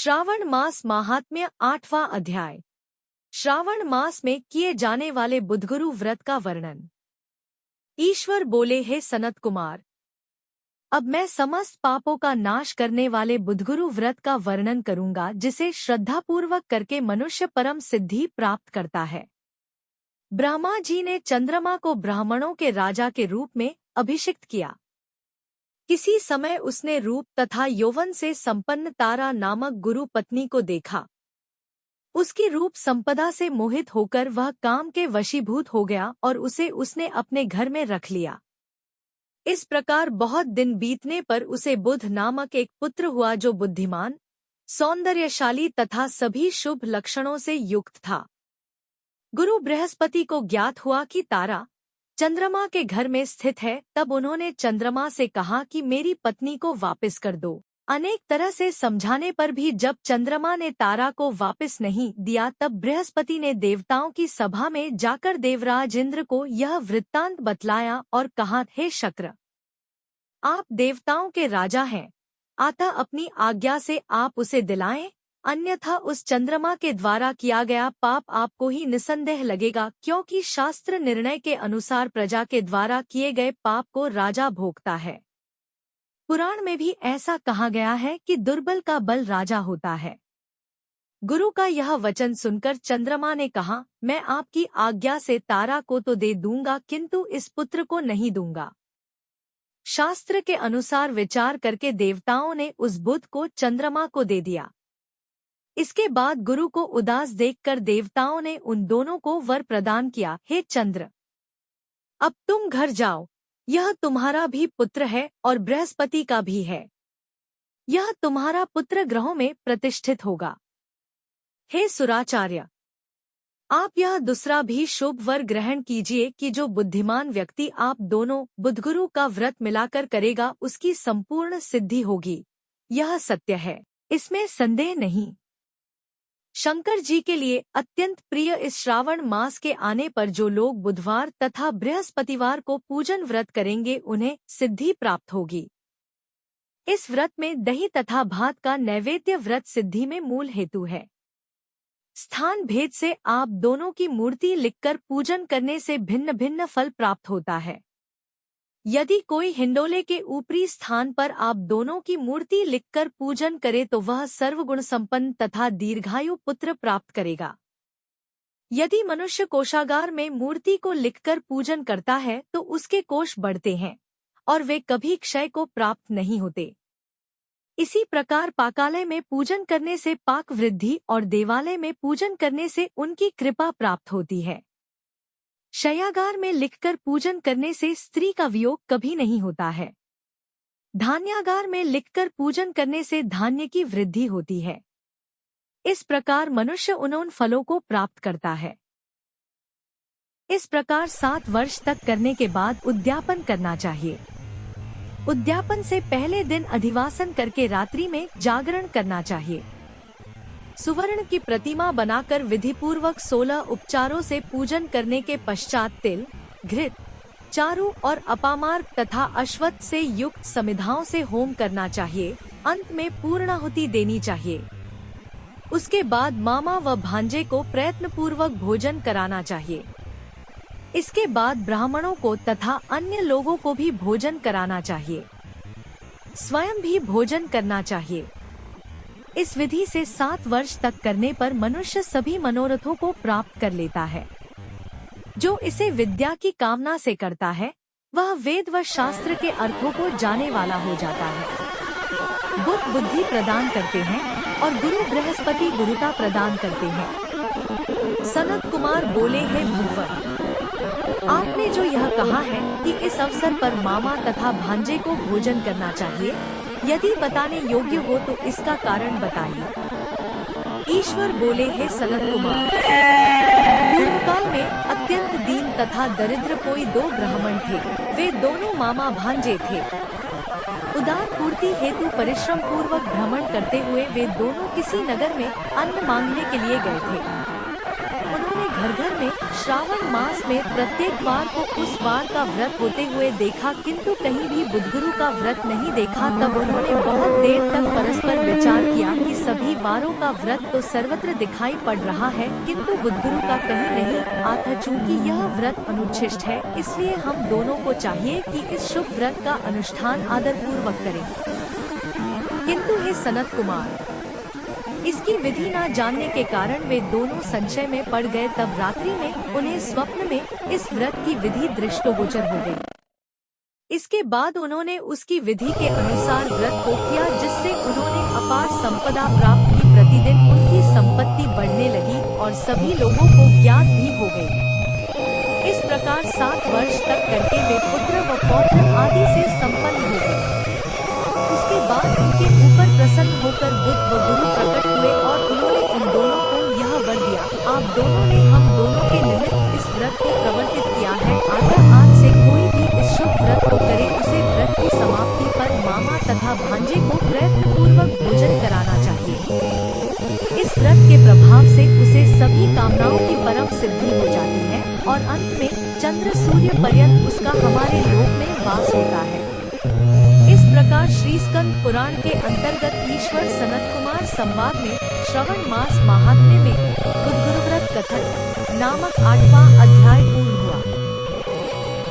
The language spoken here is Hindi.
श्रावण मास माहात्म्य 8वां अध्याय। श्रावण मास में किए जाने वाले बुधगुरु व्रत का वर्णन। ईश्वर बोले, हे सनत कुमार, अब मैं समस्त पापों का नाश करने वाले बुधगुरु व्रत का वर्णन करूंगा, जिसे श्रद्धापूर्वक करके मनुष्य परम सिद्धि प्राप्त करता है। ब्रह्मा जी ने चंद्रमा को ब्राह्मणों के राजा के रूप में अभिषिक्त किया। किसी समय उसने रूप तथा यौवन से संपन्न तारा नामक गुरु पत्नी को देखा। उसकी रूप संपदा से मोहित होकर वह काम के वशीभूत हो गया और उसे उसने अपने घर में रख लिया। इस प्रकार बहुत दिन बीतने पर उसे बुध नामक एक पुत्र हुआ, जो बुद्धिमान, सौंदर्यशाली तथा सभी शुभ लक्षणों से युक्त था। गुरु बृहस्पति को ज्ञात हुआ कि तारा चंद्रमा के घर में स्थित है। तब उन्होंने चंद्रमा से कहा कि मेरी पत्नी को वापस कर दो। अनेक तरह से समझाने पर भी जब चंद्रमा ने तारा को वापस नहीं दिया, तब बृहस्पति ने देवताओं की सभा में जाकर देवराज इंद्र को यह वृत्तांत बतलाया और कहा, हे शक्र, आप देवताओं के राजा हैं, अतः अपनी आज्ञा से आप उसे दिलाएं, अन्यथा उस चंद्रमा के द्वारा किया गया पाप आपको ही निसंदेह लगेगा, क्योंकि शास्त्र निर्णय के अनुसार प्रजा के द्वारा किए गए पाप को राजा भोगता है। पुराण में भी ऐसा कहा गया है कि दुर्बल का बल राजा होता है। गुरु का यह वचन सुनकर चंद्रमा ने कहा, मैं आपकी आज्ञा से तारा को तो दे दूंगा, किंतु इस पुत्र को नहीं दूंगा। शास्त्र के अनुसार विचार करके देवताओं ने उस बुध को चंद्रमा को दे दिया। इसके बाद गुरु को उदास देखकर देवताओं ने उन दोनों को वर प्रदान किया, हे चंद्र, अब तुम घर जाओ, यह तुम्हारा भी पुत्र है और बृहस्पति का भी है। यह तुम्हारा पुत्र ग्रहों में प्रतिष्ठित होगा। हे सुराचार्य, आप यह दूसरा भी शुभ वर ग्रहण कीजिए कि जो बुद्धिमान व्यक्ति आप दोनों बुधगुरु का व्रत मिलाकर करेगा, उसकी संपूर्ण सिद्धि होगी। यह सत्य है, इसमें संदेह नहीं। शंकर जी के लिए अत्यंत प्रिय इस श्रावण मास के आने पर जो लोग बुधवार तथा बृहस्पतिवार को पूजन व्रत करेंगे, उन्हें सिद्धि प्राप्त होगी। इस व्रत में दही तथा भात का नैवेद्य व्रत सिद्धि में मूल हेतु है। स्थान भेद से आप दोनों की मूर्ति लिखकर पूजन करने से भिन्न भिन्न फल प्राप्त होता है। यदि कोई हिंडोले के ऊपरी स्थान पर आप दोनों की मूर्ति लिखकर पूजन करे तो वह सर्वगुण संपन्न तथा दीर्घायु पुत्र प्राप्त करेगा। यदि मनुष्य कोषागार में मूर्ति को लिखकर पूजन करता है तो उसके कोष बढ़ते हैं और वे कभी क्षय को प्राप्त नहीं होते। इसी प्रकार पाकालय में पूजन करने से पाक वृद्धि और देवालय में पूजन करने से उनकी कृपा प्राप्त होती है। शय्यागार में लिखकर पूजन करने से स्त्री का वियोग कभी नहीं होता है। धान्यागार में लिखकर पूजन करने से धान्य की वृद्धि होती है। इस प्रकार मनुष्य उन फलों को प्राप्त करता है। इस प्रकार 7 वर्ष तक करने के बाद उद्यापन करना चाहिए। उद्यापन से पहले दिन अधिवासन करके रात्रि में जागरण करना चाहिए। सुवर्ण की प्रतिमा बनाकर विधिपूर्वक 16 उपचारों से पूजन करने के पश्चात तिल, घृत, चारु और अपामार्ग तथा अश्वत्थ से युक्त समिधाओं से होम करना चाहिए। अंत में पूर्णाहुति देनी चाहिए। उसके बाद मामा व भांजे को प्रयत्नपूर्वक भोजन कराना चाहिए। इसके बाद ब्राह्मणों को तथा अन्य लोगों को भी भोजन कराना चाहिए। स्वयं भी भोजन करना चाहिए। इस विधि से 7 वर्ष तक करने पर मनुष्य सभी मनोरथों को प्राप्त कर लेता है। जो इसे विद्या की कामना से करता है, वह वेद व शास्त्र के अर्थों को जाने वाला हो जाता है। बुध बुद्धि प्रदान करते हैं और गुरु बृहस्पति गुरुता प्रदान करते हैं। सनत कुमार बोले, हे भूवर, आपने जो यह कहा है कि इस अवसर पर मामा तथा भांजे को भोजन करना चाहिए, यदि बताने योग्य हो तो इसका कारण बताइए। ईश्वर बोले, हे सनत कुमार, पूर्वकाल में अत्यंत दीन तथा दरिद्र कोई 2 ब्राह्मण थे। वे दोनों मामा भांजे थे। उदार पूर्ति हेतु परिश्रम पूर्वक भ्रमण करते हुए वे दोनों किसी नगर में अन्न मांगने के लिए गए थे। उन्होंने घर घर में श्रावण मास में प्रत्येक वार को उस वार का व्रत होते हुए देखा, किंतु कहीं भी बुधगुरु का व्रत नहीं देखा। तब उन्होंने बहुत देर तक परस्पर विचार किया कि सभी वारों का व्रत तो सर्वत्र दिखाई पड़ रहा है, किंतु बुधगुरु का कहीं नहीं आता। चूँकि यह व्रत अनुच्छिष्ट है, इसलिए हम दोनों को चाहिए कि इस शुभ व्रत का अनुष्ठान आदर पूर्वक करें। किंतु हे सनत कुमार, इसकी विधि न जानने के कारण वे दोनों संशय में पड़ गए। तब रात्रि में उन्हें स्वप्न में इस व्रत की विधि दृष्टोगोचर हो गई। इसके बाद उन्होंने उसकी विधि के अनुसार व्रत को किया, जिससे उन्होंने अपार संपदा प्राप्त की। प्रतिदिन उनकी संपत्ति बढ़ने लगी और सभी लोगों को ज्ञात भी हो गई। इस प्रकार 7 वर्ष तक करके वे पुत्र व पौत्र आदि से संपन्न हो गए। उसके बाद उनके ऊपर प्रसन्न होकर बुद्ध व गुरु प्रकट हुए और उन्होंने उन दोनों को यह वर दिया, आप दोनों ने हम दोनों के निमित्त इस व्रत को प्रवर्तित किया है। अतः आज से कोई भी इस शुभ व्रत को करे, उसे व्रत की समाप्ति पर मामा तथा भांजे को प्रयत्न पूर्वक भोजन कराना चाहिए। इस व्रत के प्रभाव से उसे सभी कामनाओं की परम सिद्धि हो जाती है और अंत में चंद्र सूर्य पर्यंत उसका हमारे लोक में वास होता है। इस प्रकार श्री स्कंद पुराण के अंतर्गत ईश्वर सनत कुमार संवाद में श्रवण मास महात्म्य में बुधगुरु व्रत कथन नामक 8वां अध्याय पूर्ण हुआ।